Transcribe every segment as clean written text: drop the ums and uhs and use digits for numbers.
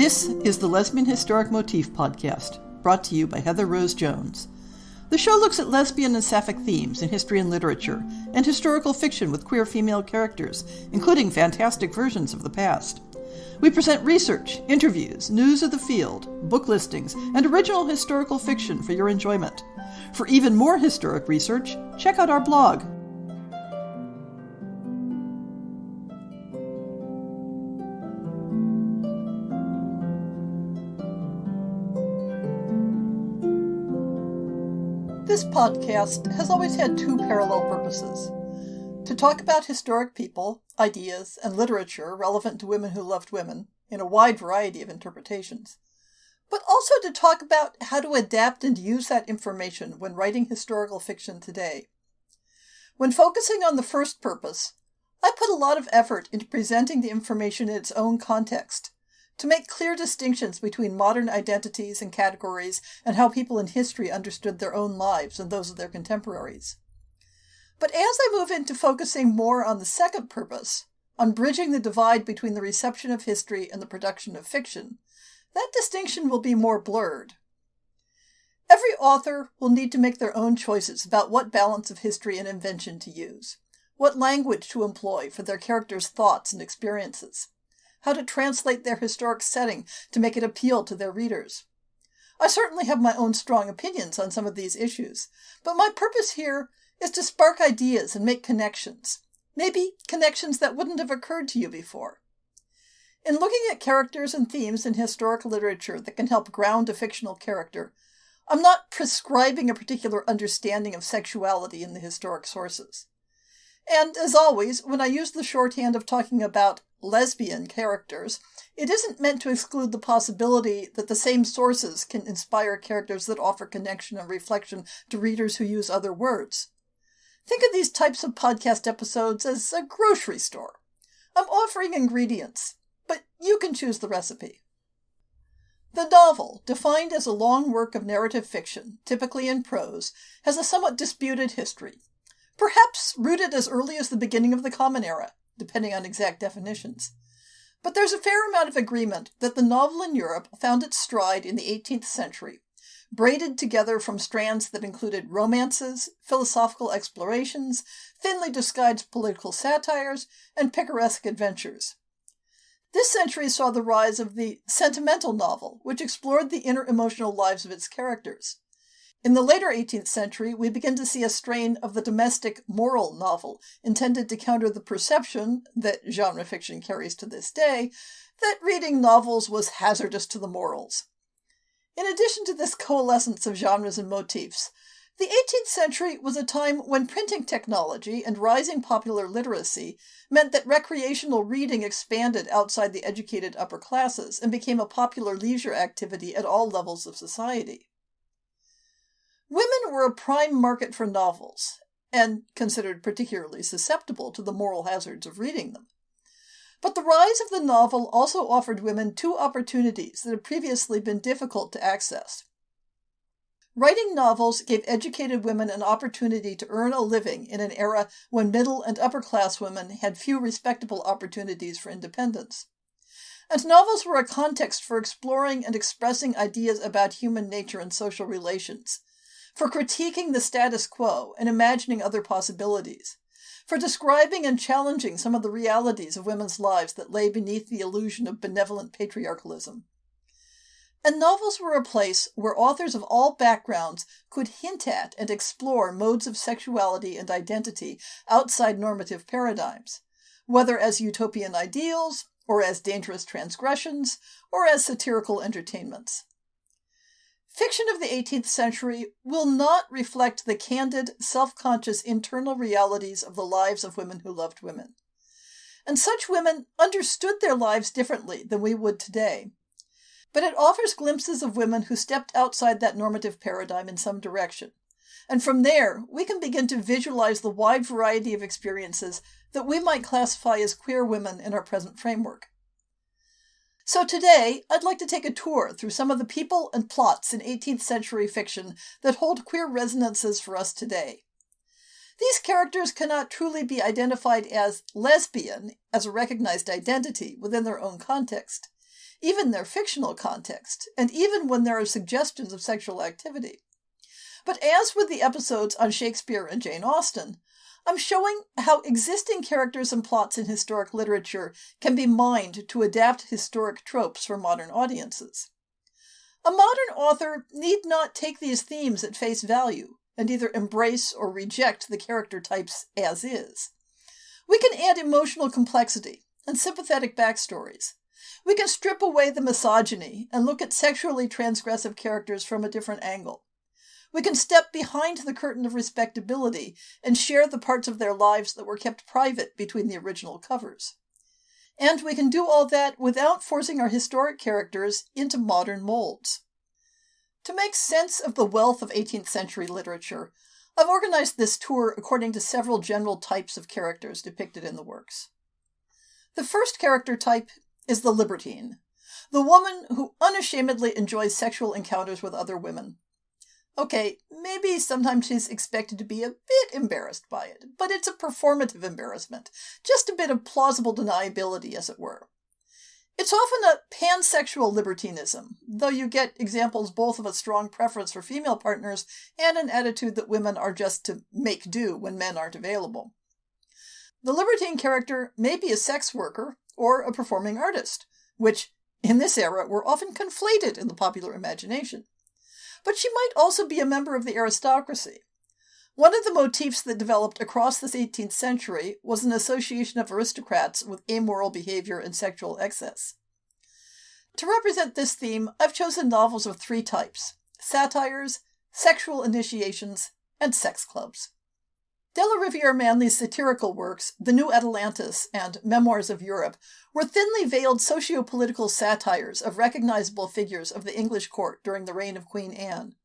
This is the Lesbian Historic Motif Podcast, brought to you by Heather Rose Jones. The show looks at lesbian and sapphic themes in history and literature, and historical fiction with queer female characters, including fantastic versions of the past. We present research, interviews, news of the field, book listings, and original historical fiction for your enjoyment. For even more historic research, check out our blog. This podcast has always had two parallel purposes: to talk about historic people, ideas, and literature relevant to women who loved women in a wide variety of interpretations, but also to talk about how to adapt and use that information when writing historical fiction today. When focusing on the first purpose, I put a lot of effort into presenting the information in its own context, to make clear distinctions between modern identities and categories and how people in history understood their own lives and those of their contemporaries. But as I move into focusing more on the second purpose, on bridging the divide between the reception of history and the production of fiction, that distinction will be more blurred. Every author will need to make their own choices about what balance of history and invention to use, what language to employ for their characters' thoughts and experiences, how to translate their historic setting to make it appeal to their readers. I certainly have my own strong opinions on some of these issues, but my purpose here is to spark ideas and make connections, maybe connections that wouldn't have occurred to you before. In looking at characters and themes in historic literature that can help ground a fictional character, I'm not prescribing a particular understanding of sexuality in the historic sources. And, as always, when I use the shorthand of talking about lesbian characters, it isn't meant to exclude the possibility that the same sources can inspire characters that offer connection and reflection to readers who use other words. Think of these types of podcast episodes as a grocery store. I'm offering ingredients, but you can choose the recipe. The novel, defined as a long work of narrative fiction, typically in prose, has a somewhat disputed history, perhaps rooted as early as the beginning of the Common Era, depending on exact definitions. But there's a fair amount of agreement that the novel in Europe found its stride in the 18th century, braided together from strands that included romances, philosophical explorations, thinly disguised political satires, and picaresque adventures. This century saw the rise of the sentimental novel, which explored the inner emotional lives of its characters. In the later 18th century, we begin to see a strain of the domestic moral novel, intended to counter the perception that genre fiction carries to this day, that reading novels was hazardous to the morals. In addition to this coalescence of genres and motifs, the 18th century was a time when printing technology and rising popular literacy meant that recreational reading expanded outside the educated upper classes and became a popular leisure activity at all levels of society. Women were a prime market for novels, and considered particularly susceptible to the moral hazards of reading them. But the rise of the novel also offered women two opportunities that had previously been difficult to access. Writing novels gave educated women an opportunity to earn a living in an era when middle and upper-class women had few respectable opportunities for independence. And novels were a context for exploring and expressing ideas about human nature and social relations, for critiquing the status quo and imagining other possibilities, for describing and challenging some of the realities of women's lives that lay beneath the illusion of benevolent patriarchalism. And novels were a place where authors of all backgrounds could hint at and explore modes of sexuality and identity outside normative paradigms, whether as utopian ideals, or as dangerous transgressions, or as satirical entertainments. Fiction of the 18th century will not reflect the candid, self-conscious internal realities of the lives of women who loved women. And such women understood their lives differently than we would today. But it offers glimpses of women who stepped outside that normative paradigm in some direction. And from there, we can begin to visualize the wide variety of experiences that we might classify as queer women in our present framework. So today, I'd like to take a tour through some of the people and plots in 18th century fiction that hold queer resonances for us today. These characters cannot truly be identified as lesbian as a recognized identity within their own context. even their fictional context, and even when there are suggestions of sexual activity. But as with the episodes on Shakespeare and Jane Austen, I'm showing how existing characters and plots in historic literature can be mined to adapt historic tropes for modern audiences. A modern author need not take these themes at face value and either embrace or reject the character types as is. We can add emotional complexity and sympathetic backstories. We can strip away the misogyny and look at sexually transgressive characters from a different angle. We can step behind the curtain of respectability and share the parts of their lives that were kept private between the original covers. And we can do all that without forcing our historic characters into modern molds. To make sense of the wealth of 18th century literature, I've organized this tour according to several general types of characters depicted in the works. The first character type is the libertine, the woman who unashamedly enjoys sexual encounters with other women. Okay, maybe sometimes she's expected to be a bit embarrassed by it, but it's a performative embarrassment, just a bit of plausible deniability, as it were. It's often a pansexual libertinism, though you get examples both of a strong preference for female partners and an attitude that women are just to make do when men aren't available. The libertine character may be a sex worker or a performing artist, which, in this era, were often conflated in the popular imagination. But she might also be a member of the aristocracy. One of the motifs that developed across the 18th century was an association of aristocrats with amoral behavior and sexual excess. To represent this theme, I've chosen novels of three types: satires, sexual initiations, and sex clubs. Della Riviere Manley's satirical works, The New Atalantis and Memoirs of Europe, were thinly veiled socio-political satires of recognizable figures of the English court during the reign of Queen Anne.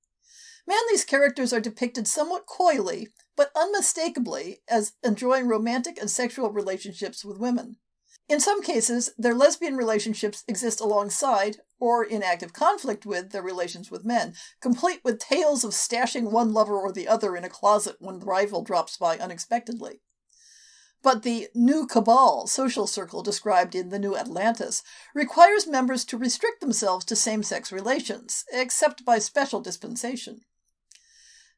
Manley's characters are depicted somewhat coyly, but unmistakably, as enjoying romantic and sexual relationships with women. In some cases, their lesbian relationships exist alongside, or in active conflict with, their relations with men, complete with tales of stashing one lover or the other in a closet when the rival drops by unexpectedly. But the new cabal social circle described in The New Atlantis requires members to restrict themselves to same-sex relations, except by special dispensation.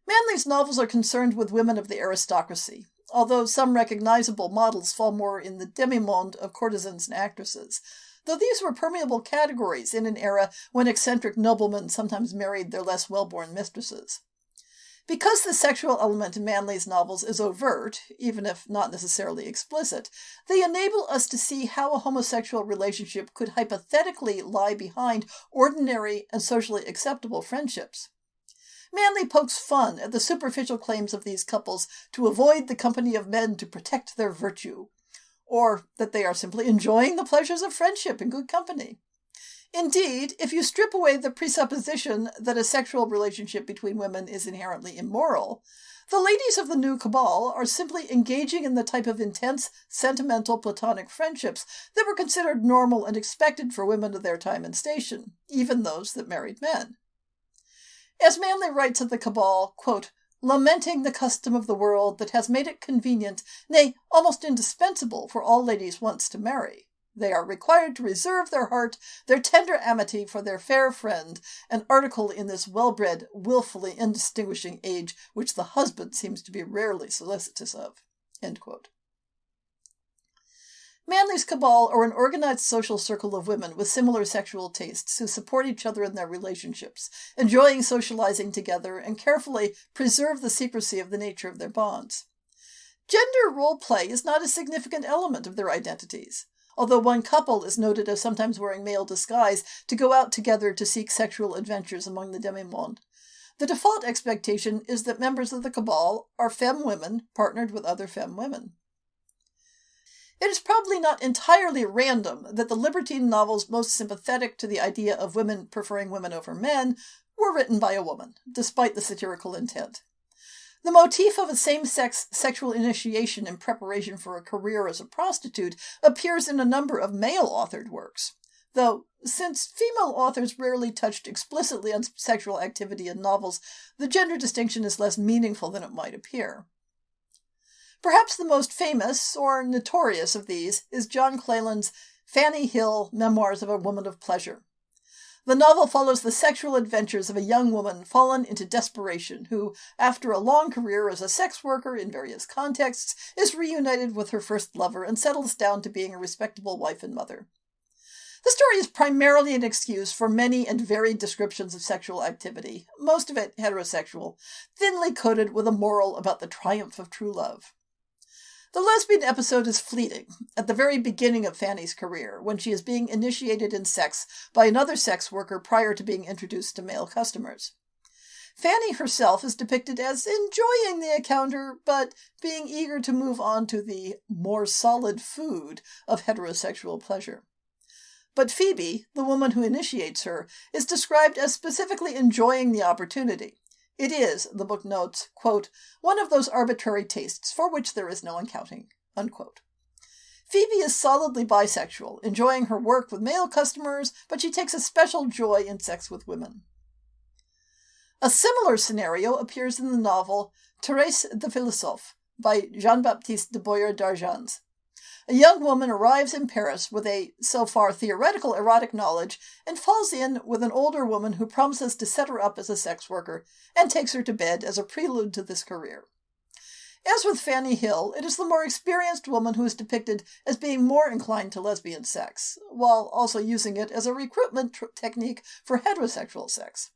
Manley's novels are concerned with women of the aristocracy, although some recognizable models fall more in the demi-monde of courtesans and actresses, though these were permeable categories in an era when eccentric noblemen sometimes married their less well-born mistresses. Because the sexual element in Manley's novels is overt, even if not necessarily explicit, they enable us to see how a homosexual relationship could hypothetically lie behind ordinary and socially acceptable friendships. Manley pokes fun at the superficial claims of these couples to avoid the company of men to protect their virtue, or that they are simply enjoying the pleasures of friendship in good company. Indeed, if you strip away the presupposition that a sexual relationship between women is inherently immoral, the ladies of the new cabal are simply engaging in the type of intense, sentimental, platonic friendships that were considered normal and expected for women of their time and station, even those that married men. As Manley writes of the cabal, quote, lamenting the custom of the world that has made it convenient, nay, almost indispensable for all ladies once to marry, they are required to reserve their heart, their tender amity for their fair friend, an article in this well-bred, wilfully indistinguishing age which the husband seems to be rarely solicitous of. End quote. Manley's cabal are an organized social circle of women with similar sexual tastes who support each other in their relationships, enjoying socializing together and carefully preserve the secrecy of the nature of their bonds. Gender role play is not a significant element of their identities, although one couple is noted as sometimes wearing male disguise to go out together to seek sexual adventures among the demi-monde. The default expectation is that members of the cabal are femme women partnered with other femme women. It is probably not entirely random that the libertine novels most sympathetic to the idea of women preferring women over men were written by a woman, despite the satirical intent. The motif of a same-sex sexual initiation in preparation for a career as a prostitute appears in a number of male-authored works, though, since female authors rarely touched explicitly on sexual activity in novels, the gender distinction is less meaningful than it might appear. Perhaps the most famous, or notorious, of these is John Cleland's Fanny Hill, Memoirs of a Woman of Pleasure. The novel follows the sexual adventures of a young woman fallen into desperation who, after a long career as a sex worker in various contexts, is reunited with her first lover and settles down to being a respectable wife and mother. The story is primarily an excuse for many and varied descriptions of sexual activity, most of it heterosexual, thinly coated with a moral about the triumph of true love. The lesbian episode is fleeting, at the very beginning of Fanny's career, when she is being initiated in sex by another sex worker prior to being introduced to male customers. Fanny herself is depicted as enjoying the encounter, but being eager to move on to the more solid food of heterosexual pleasure. But Phoebe, the woman who initiates her, is described as specifically enjoying the opportunity. It is, the book notes, quote, one of those arbitrary tastes for which there is no accounting, unquote. Phoebe is solidly bisexual, enjoying her work with male customers, but she takes a special joy in sex with women. A similar scenario appears in the novel Thérèse the Philosophe by Jean-Baptiste de Boyer d'Argens. A young woman arrives in Paris with a, so far, theoretical erotic knowledge and falls in with an older woman who promises to set her up as a sex worker and takes her to bed as a prelude to this career. As with Fanny Hill, it is the more experienced woman who is depicted as being more inclined to lesbian sex, while also using it as a recruitment technique for heterosexual sex.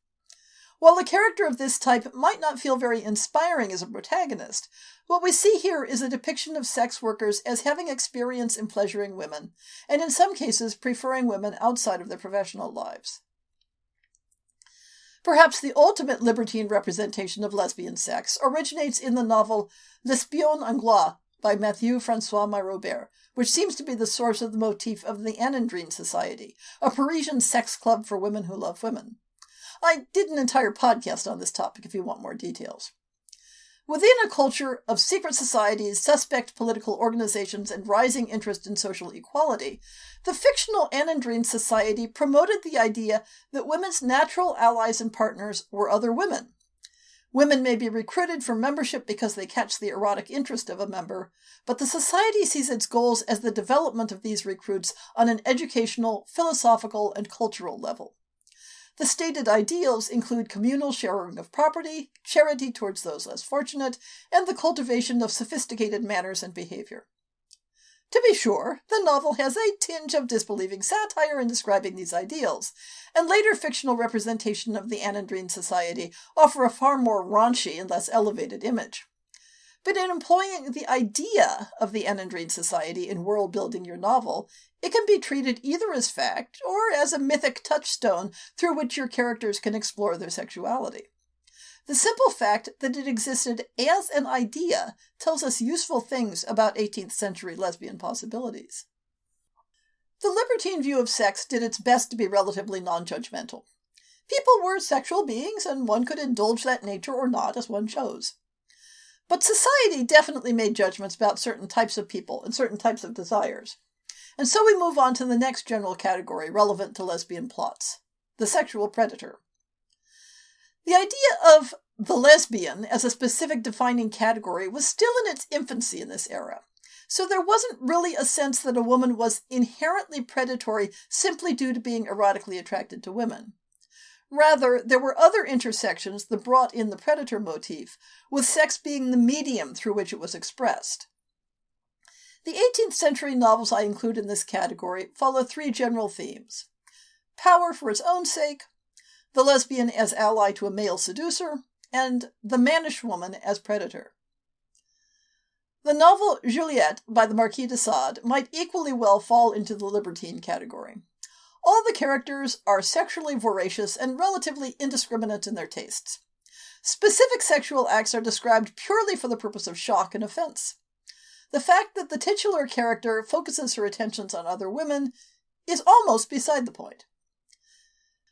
While a character of this type might not feel very inspiring as a protagonist, what we see here is a depiction of sex workers as having experience in pleasuring women, and in some cases preferring women outside of their professional lives. Perhaps the ultimate libertine representation of lesbian sex originates in the novel L'espion anglois by Mathieu François Mayrobert, which seems to be the source of the motif of the Anandrine Society, a Parisian sex club for women who love women. I did an entire podcast on this topic if you want more details. Within a culture of secret societies, suspect political organizations, and rising interest in social equality, the fictional Anandrine Society promoted the idea that women's natural allies and partners were other women. Women may be recruited for membership because they catch the erotic interest of a member, but the society sees its goals as the development of these recruits on an educational, philosophical, and cultural level. The stated ideals include communal sharing of property, charity towards those less fortunate, and the cultivation of sophisticated manners and behavior. To be sure, the novel has a tinge of disbelieving satire in describing these ideals, and later fictional representation of the Anandrine Society offer a far more raunchy and less elevated image. But in employing the idea of the Anandrine Society in world-building your novel, it can be treated either as fact or as a mythic touchstone through which your characters can explore their sexuality. The simple fact that it existed as an idea tells us useful things about 18th century lesbian possibilities. The libertine view of sex did its best to be relatively non-judgmental. People were sexual beings, and one could indulge that nature or not as one chose. But society definitely made judgments about certain types of people and certain types of desires. And so we move on to the next general category relevant to lesbian plots, the sexual predator. The idea of the lesbian as a specific defining category was still in its infancy in this era, so there wasn't really a sense that a woman was inherently predatory simply due to being erotically attracted to women. Rather, there were other intersections that brought in the predator motif, with sex being the medium through which it was expressed. The 18th century novels I include in this category follow three general themes: power for its own sake, the lesbian as ally to a male seducer, and the mannish woman as predator. The novel Juliette by the Marquis de Sade might equally well fall into the libertine category. All the characters are sexually voracious and relatively indiscriminate in their tastes. Specific sexual acts are described purely for the purpose of shock and offense. The fact that the titular character focuses her attentions on other women is almost beside the point.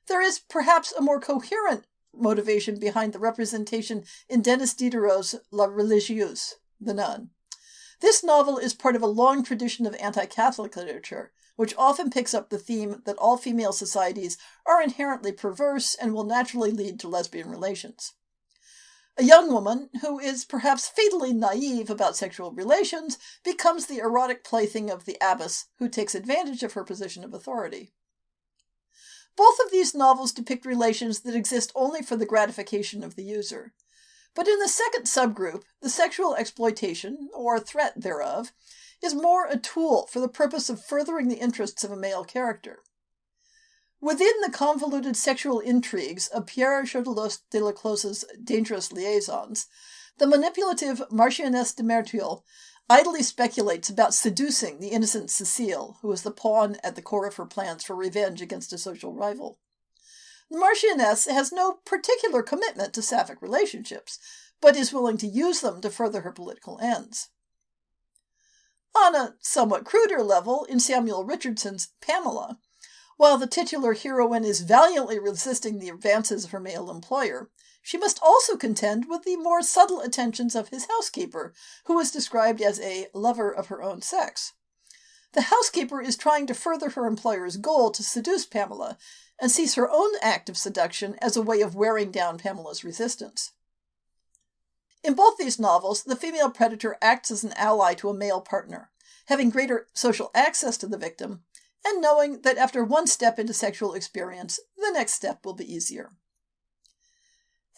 There is perhaps a more coherent motivation behind the representation in Denis Diderot's La Religieuse, The Nun. This novel is part of a long tradition of anti-Catholic literature, which often picks up the theme that all female societies are inherently perverse and will naturally lead to lesbian relations. A young woman who is perhaps fatally naive about sexual relations becomes the erotic plaything of the abbess who takes advantage of her position of authority. Both of these novels depict relations that exist only for the gratification of the user. But in the second subgroup, the sexual exploitation, or threat thereof, is more a tool for the purpose of furthering the interests of a male character. Within the convoluted sexual intrigues of Pierre Chodelos de la Close's Dangerous Liaisons, the manipulative Marchioness de Merteuil idly speculates about seducing the innocent Cécile, who is the pawn at the core of her plans for revenge against a social rival. The Marchioness has no particular commitment to sapphic relationships, but is willing to use them to further her political ends. On a somewhat cruder level, in Samuel Richardson's Pamela, while the titular heroine is valiantly resisting the advances of her male employer, she must also contend with the more subtle attentions of his housekeeper, who is described as a lover of her own sex. The housekeeper is trying to further her employer's goal to seduce Pamela, and sees her own act of seduction as a way of wearing down Pamela's resistance. In both these novels, the female predator acts as an ally to a male partner, having greater social access to the victim, and knowing that after one step into sexual experience, the next step will be easier.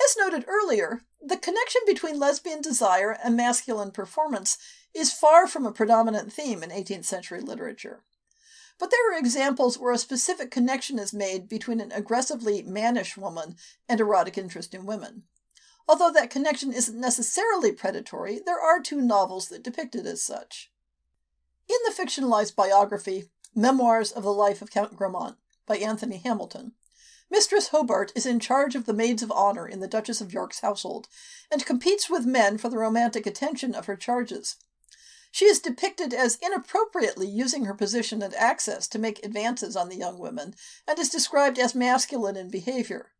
As noted earlier, the connection between lesbian desire and masculine performance is far from a predominant theme in 18th century literature. But there are examples where a specific connection is made between an aggressively mannish woman and erotic interest in women. Although that connection isn't necessarily predatory, there are two novels that depict it as such. In the fictionalized biography, Memoirs of the Life of Count Grammont, by Anthony Hamilton, Mistress Hobart is in charge of the maids of honor in the Duchess of York's household, and competes with men for the romantic attention of her charges. She is depicted as inappropriately using her position and access to make advances on the young women, and is described as masculine in behavior,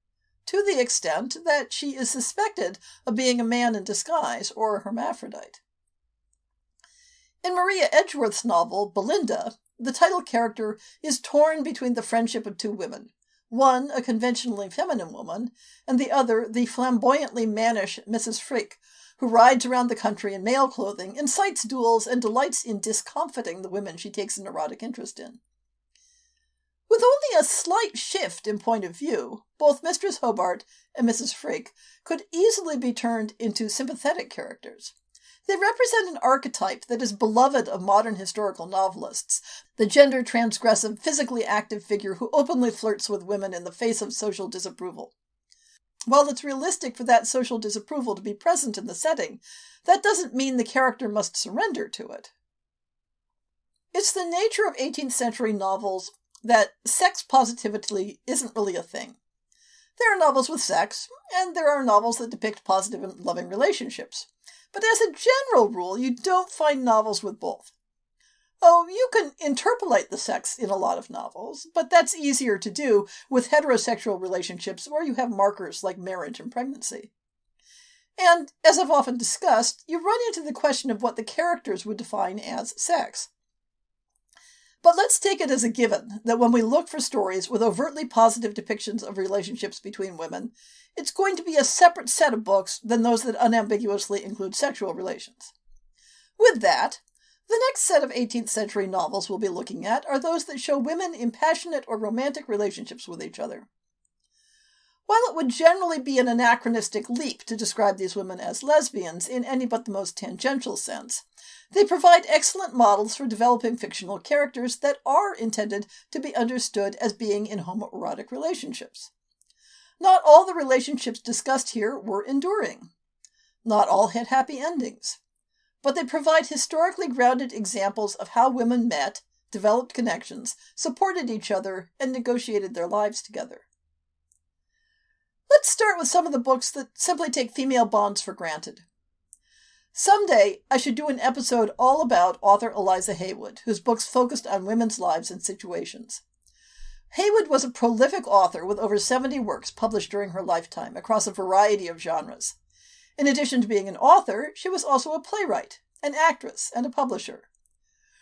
to the extent that she is suspected of being a man in disguise or a hermaphrodite. In Maria Edgeworth's novel, Belinda, the title character is torn between the friendship of two women, one a conventionally feminine woman, and the other the flamboyantly mannish Mrs. Freke, who rides around the country in male clothing, incites duels, and delights in discomfiting the women she takes an erotic interest in. With only a slight shift in point of view, both Mistress Hobart and Mrs. Freke could easily be turned into sympathetic characters. They represent an archetype that is beloved of modern historical novelists, the gender-transgressive, physically active figure who openly flirts with women in the face of social disapproval. While it's realistic for that social disapproval to be present in the setting, that doesn't mean the character must surrender to it. It's the nature of 18th century novels that sex positivity isn't really a thing. There are novels with sex, and there are novels that depict positive and loving relationships. But as a general rule, you don't find novels with both. Oh, you can interpolate the sex in a lot of novels, but that's easier to do with heterosexual relationships where you have markers like marriage and pregnancy. And, as I've often discussed, you run into the question of what the characters would define as sex. But let's take it as a given that when we look for stories with overtly positive depictions of relationships between women, it's going to be a separate set of books than those that unambiguously include sexual relations. With that, the next set of 18th century novels we'll be looking at are those that show women in passionate or romantic relationships with each other. While it would generally be an anachronistic leap to describe these women as lesbians in any but the most tangential sense, they provide excellent models for developing fictional characters that are intended to be understood as being in homoerotic relationships. Not all the relationships discussed here were enduring. Not all had happy endings. But they provide historically grounded examples of how women met, developed connections, supported each other, and negotiated their lives together. Let's start with some of the books that simply take female bonds for granted. Someday, I should do an episode all about author Eliza Haywood, whose books focused on women's lives and situations. Haywood was a prolific author with over 70 works published during her lifetime across a variety of genres. In addition to being an author, she was also a playwright, an actress, and a publisher.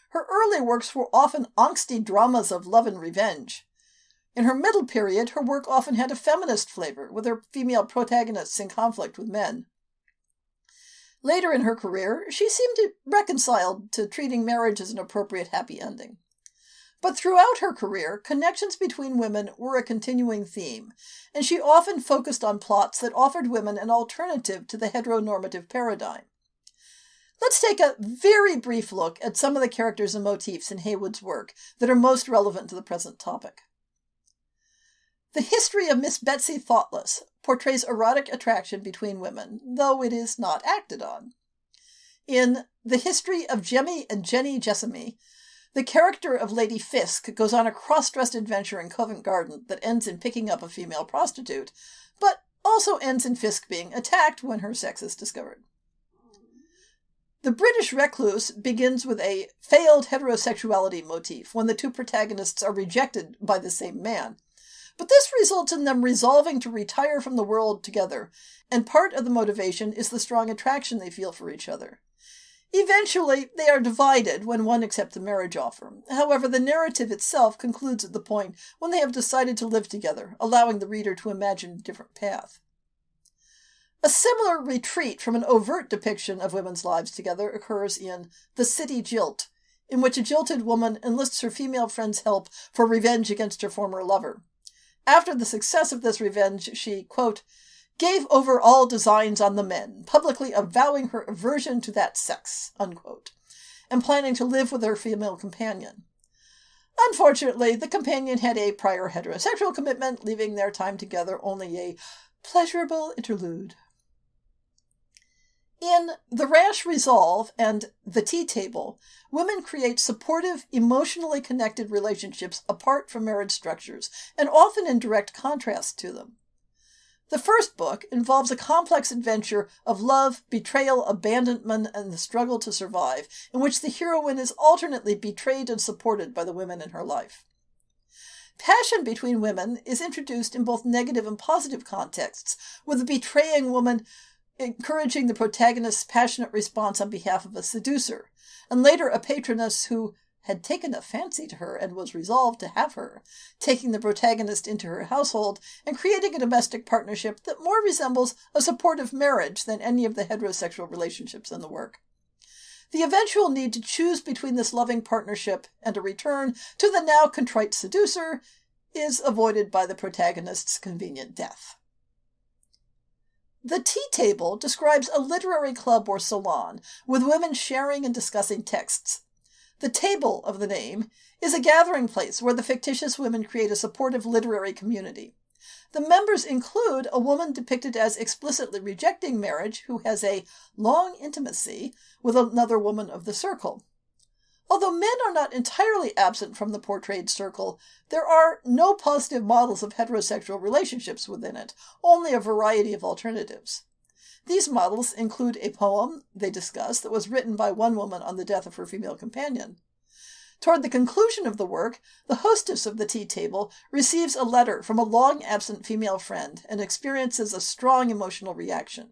Her early works were often angsty dramas of love and revenge. In her middle period, her work often had a feminist flavor, with her female protagonists in conflict with men. Later in her career, she seemed reconciled to treating marriage as an appropriate happy ending. But throughout her career, connections between women were a continuing theme, and she often focused on plots that offered women an alternative to the heteronormative paradigm. Let's take a very brief look at some of the characters and motifs in Heywood's work that are most relevant to the present topic. The History of Miss Betsy Thoughtless portrays erotic attraction between women, though it is not acted on. In The History of Jemmy and Jenny Jessamy, the character of Lady Fisk goes on a cross-dressed adventure in Covent Garden that ends in picking up a female prostitute, but also ends in Fisk being attacked when her sex is discovered. The British Recluse begins with a failed heterosexuality motif when the two protagonists are rejected by the same man. But this results in them resolving to retire from the world together, and part of the motivation is the strong attraction they feel for each other. Eventually, they are divided when one accepts a marriage offer. However, the narrative itself concludes at the point when they have decided to live together, allowing the reader to imagine a different path. A similar retreat from an overt depiction of women's lives together occurs in The City Jilt, in which a jilted woman enlists her female friend's help for revenge against her former lover. After the success of this revenge, she, quote, gave over all designs on the men, publicly avowing her aversion to that sex, unquote, and planning to live with her female companion. Unfortunately, the companion had a prior heterosexual commitment, leaving their time together only a pleasurable interlude. In The Rash Resolve and The Tea Table, women create supportive, emotionally connected relationships apart from marriage structures, and often in direct contrast to them. The first book involves a complex adventure of love, betrayal, abandonment, and the struggle to survive, in which the heroine is alternately betrayed and supported by the women in her life. Passion between women is introduced in both negative and positive contexts, with the betraying woman encouraging the protagonist's passionate response on behalf of a seducer, and later a patroness who had taken a fancy to her and was resolved to have her, taking the protagonist into her household and creating a domestic partnership that more resembles a supportive marriage than any of the heterosexual relationships in the work. The eventual need to choose between this loving partnership and a return to the now contrite seducer is avoided by the protagonist's convenient death. The Tea Table describes a literary club or salon, with women sharing and discussing texts. The table of the name is a gathering place where the fictitious women create a supportive literary community. The members include a woman depicted as explicitly rejecting marriage who has a long intimacy with another woman of the circle. Although men are not entirely absent from the portrayed circle, there are no positive models of heterosexual relationships within it, only a variety of alternatives. These models include a poem they discuss that was written by one woman on the death of her female companion. Toward the conclusion of the work, the hostess of the tea table receives a letter from a long-absent female friend and experiences a strong emotional reaction.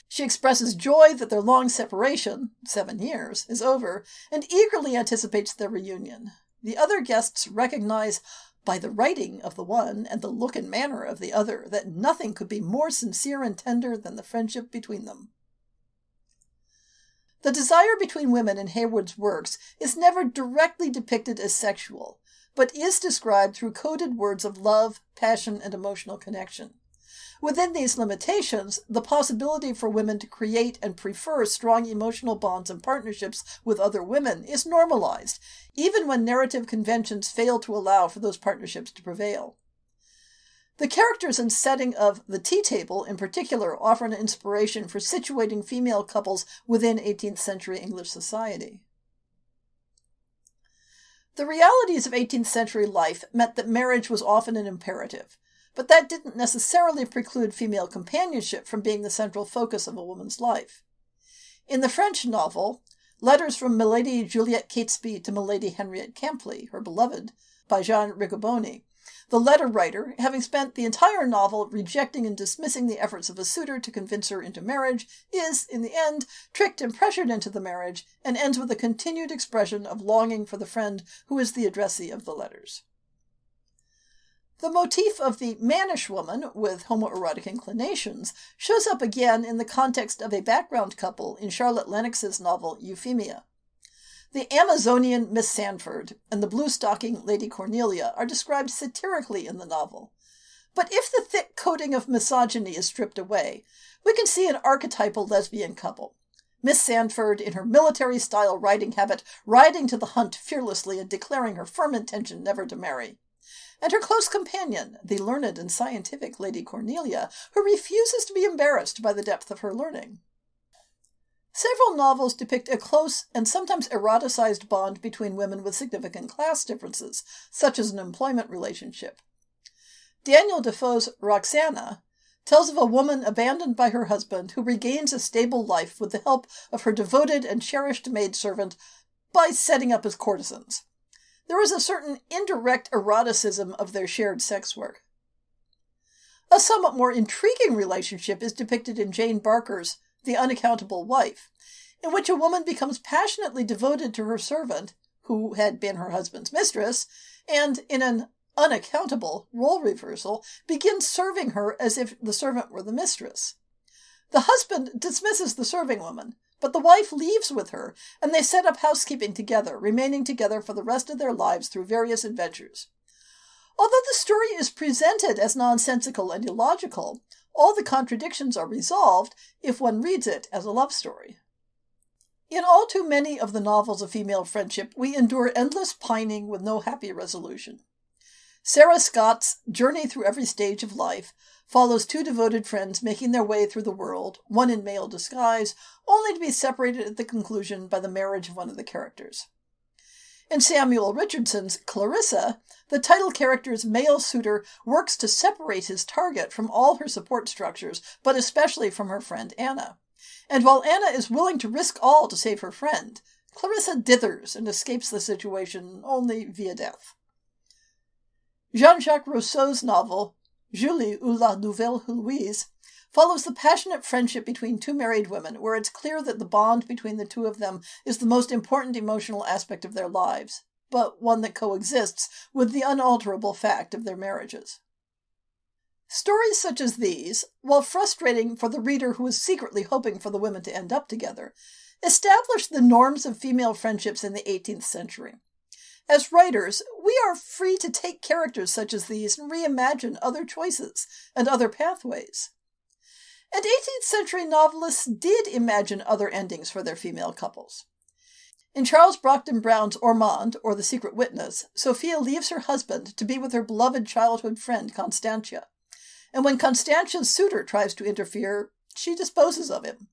She expresses joy that their long separation, 7 years, is over, and eagerly anticipates their reunion. The other guests recognize, by the writing of the one and the look and manner of the other, that nothing could be more sincere and tender than the friendship between them. The desire between women in Heywood's works is never directly depicted as sexual, but is described through coded words of love, passion, and emotional connection. Within these limitations, the possibility for women to create and prefer strong emotional bonds and partnerships with other women is normalized, even when narrative conventions fail to allow for those partnerships to prevail. The characters and setting of The Tea Table, in particular, offer an inspiration for situating female couples within 18th century English society. The realities of 18th century life meant that marriage was often an imperative, but that didn't necessarily preclude female companionship from being the central focus of a woman's life. In the French novel, Letters from Milady Juliette Catesby to Milady Henriette Campley, her beloved, by Jean Riccoboni, the letter writer, having spent the entire novel rejecting and dismissing the efforts of a suitor to convince her into marriage, is, in the end, tricked and pressured into the marriage, and ends with a continued expression of longing for the friend who is the addressee of the letters. The motif of the mannish woman with homoerotic inclinations shows up again in the context of a background couple in Charlotte Lennox's novel Euphemia. The Amazonian Miss Sandford and the blue-stocking Lady Cornelia are described satirically in the novel. But if the thick coating of misogyny is stripped away, we can see an archetypal lesbian couple. Miss Sandford, in her military-style riding habit, riding to the hunt fearlessly and declaring her firm intention never to marry. And her close companion, the learned and scientific Lady Cornelia, who refuses to be embarrassed by the depth of her learning. Several novels depict a close and sometimes eroticized bond between women with significant class differences, such as an employment relationship. Daniel Defoe's Roxana tells of a woman abandoned by her husband who regains a stable life with the help of her devoted and cherished maidservant by setting up as courtesans. There is a certain indirect eroticism of their shared sex work. A somewhat more intriguing relationship is depicted in Jane Barker's The Unaccountable Wife, in which a woman becomes passionately devoted to her servant, who had been her husband's mistress, and, in an unaccountable role reversal, begins serving her as if the servant were the mistress. The husband dismisses the serving woman, but the wife leaves with her, and they set up housekeeping together, remaining together for the rest of their lives through various adventures. Although the story is presented as nonsensical and illogical, all the contradictions are resolved if one reads it as a love story. In all too many of the novels of female friendship, we endure endless pining with no happy resolution. Sarah Scott's Journey Through Every Stage of Life follows two devoted friends making their way through the world, one in male disguise, only to be separated at the conclusion by the marriage of one of the characters. In Samuel Richardson's Clarissa, the title character's male suitor works to separate his target from all her support structures, but especially from her friend Anna. And while Anna is willing to risk all to save her friend, Clarissa dithers and escapes the situation only via death. Jean-Jacques Rousseau's novel, Julie ou la Nouvelle Heloise, follows the passionate friendship between two married women, where it's clear that the bond between the two of them is the most important emotional aspect of their lives, but one that coexists with the unalterable fact of their marriages. Stories such as these, while frustrating for the reader who is secretly hoping for the women to end up together, establish the norms of female friendships in the 18th century. As writers, we are free to take characters such as these and reimagine other choices and other pathways. And 18th century novelists did imagine other endings for their female couples. In Charles Brockden Brown's Ormond, or The Secret Witness, Sophia leaves her husband to be with her beloved childhood friend Constantia. And when Constantia's suitor tries to interfere, she disposes of him.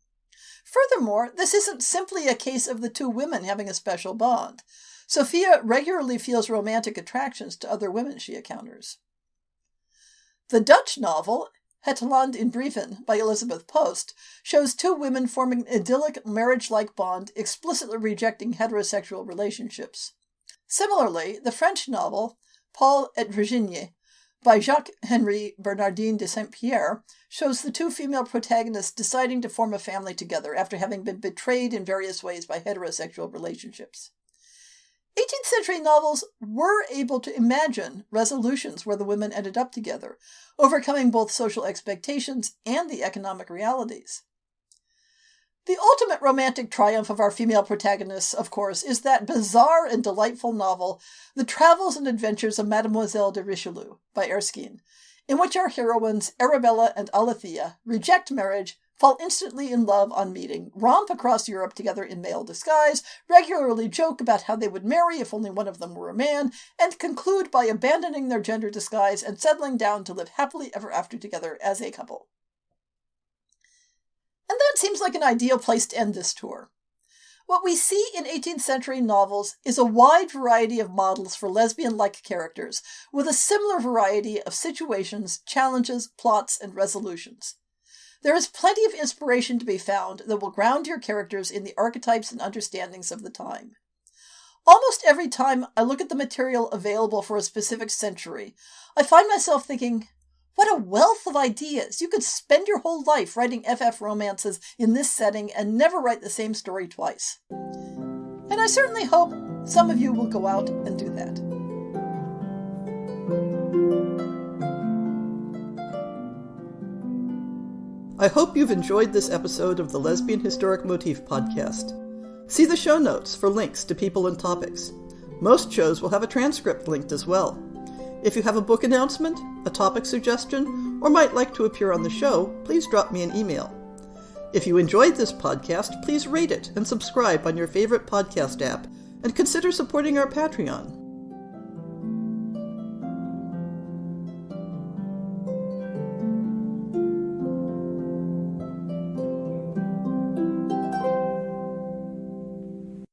Furthermore, this isn't simply a case of the two women having a special bond. Sophia regularly feels romantic attractions to other women she encounters. The Dutch novel, Het Land in Brieven by Elizabeth Post, shows two women forming an idyllic marriage-like bond, explicitly rejecting heterosexual relationships. Similarly, the French novel, Paul et Virginie, by Jacques-Henri Bernardin de Saint-Pierre, shows the two female protagonists deciding to form a family together after having been betrayed in various ways by heterosexual relationships. 18th century novels were able to imagine resolutions where the women ended up together, overcoming both social expectations and the economic realities. The ultimate romantic triumph of our female protagonists, of course, is that bizarre and delightful novel, The Travels and Adventures of Mademoiselle de Richelieu, by Erskine, in which our heroines, Arabella and Alethea, reject marriage, fall instantly in love on meeting, romp across Europe together in male disguise, regularly joke about how they would marry if only one of them were a man, and conclude by abandoning their gender disguise and settling down to live happily ever after together as a couple. And that seems like an ideal place to end this tour. What we see in 18th century novels is a wide variety of models for lesbian-like characters, with a similar variety of situations, challenges, plots, and resolutions. There is plenty of inspiration to be found that will ground your characters in the archetypes and understandings of the time. Almost every time I look at the material available for a specific century, I find myself thinking, what a wealth of ideas! You could spend your whole life writing FF romances in this setting and never write the same story twice. And I certainly hope some of you will go out and do that. I hope you've enjoyed this episode of the Lesbian Historic Motif Podcast. See the show notes for links to people and topics. Most shows will have a transcript linked as well. If you have a book announcement, a topic suggestion, or might like to appear on the show, please drop me an email. If you enjoyed this podcast, please rate it and subscribe on your favorite podcast app, and consider supporting our Patreon.